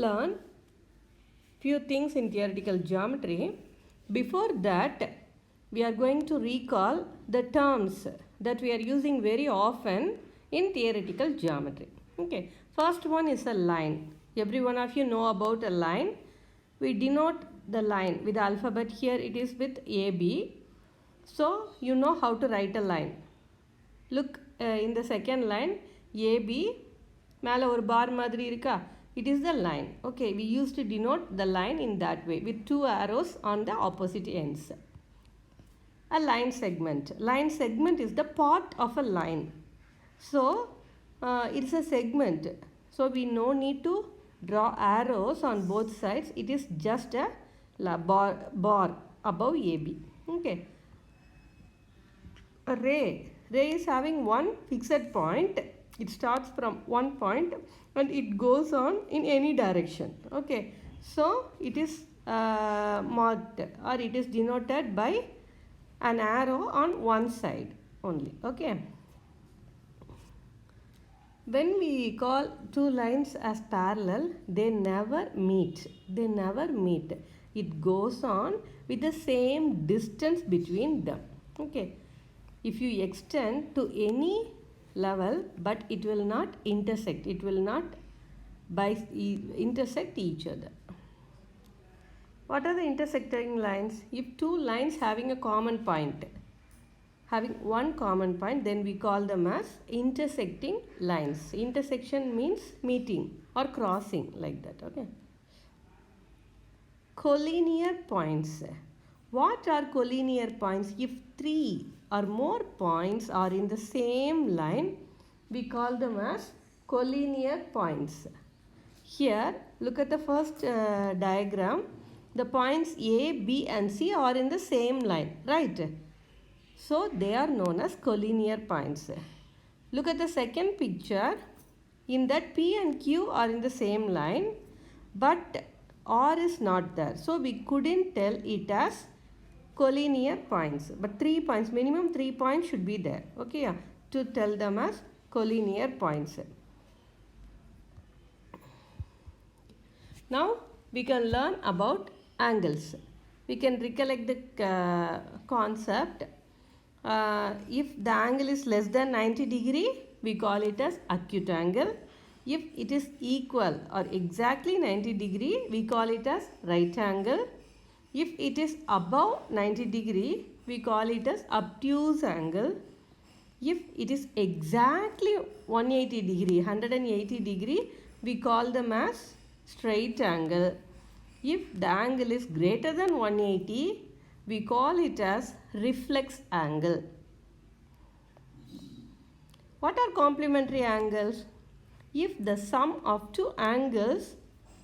learn few things in theoretical geometry. Before that, we are going to recall the terms that we are using very often in theoretical geometry. Okay, first one is a line. Every one of you know about a line. We denote the line with alphabet. Here it is with AB. So you know how to write a line. Look in the second line, AB மேல ஒரு bar மாதிரி இருக்கா, it is the line. Okay, we used to denote the line in that way with two arrows on the opposite ends. A line segment. Line segment is the part of a line. So it's a segment. So we no need to draw arrows on both sides. It is just a bar above AB. Okay. A ray is having one fixed point. It starts from one point and it goes on in any direction. Okay, so it is marked or it is denoted by an arrow on one side only. Okay, when we call two lines as parallel, they never meet. It goes on with the same distance between them. Okay, if you extend to any level, but it will not intersect, it will not intersect each other. What are the intersecting lines? If two lines having a common point, having one common point, then we call them as intersecting lines. Intersection means meeting or crossing, like that. Okay, collinear points. What are collinear points? If three or more points are in the same line, we call them as collinear points. Here, look at the first diagram. The points A, B and C are in the same line, right? So, they are known as collinear points. Look at the second picture. In that P and Q are in the same line, but R is not there. So, we couldn't tell it as collinear points, but 3 points, minimum 3 points should be there. Okay, to tell them as collinear points. Now we can learn about angles. We can recollect the concept. If the angle is less than 90 degree, we call it as acute angle. If it is equal or exactly 90 degree, we call it as right angle. If it is above 90 degree, we call it as obtuse angle. If it is exactly 180 degree, we call them as straight angle. If the angle is greater than 180, we call it as reflex angle. What are complementary angles? If the sum of two angles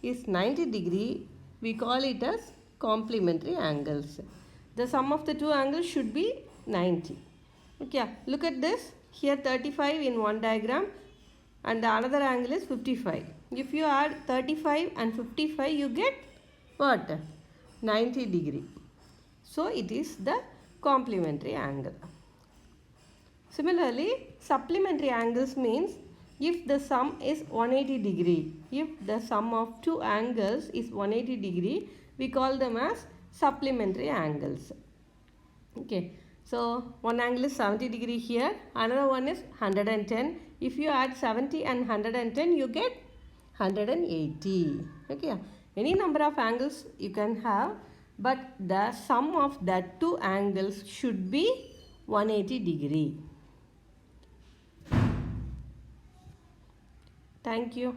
is 90 degree, we call it as complementary angles. The sum of the two angles should be 90. Okay, look at this. Here 35 in one diagram and the another angle is 55. If you add 35 and 55, you get what? 90 degree. So it is the complementary angle. Similarly, supplementary angles means if the sum is 180 degree, if the sum of two angles is 180 degree, we call them as supplementary angles. Okay, so one angle is 70 degree here, another one is 110. If you add 70 and 110, you get 180. Okay, any number of angles you can have, but the sum of that two angles should be 180 degree. Thank you.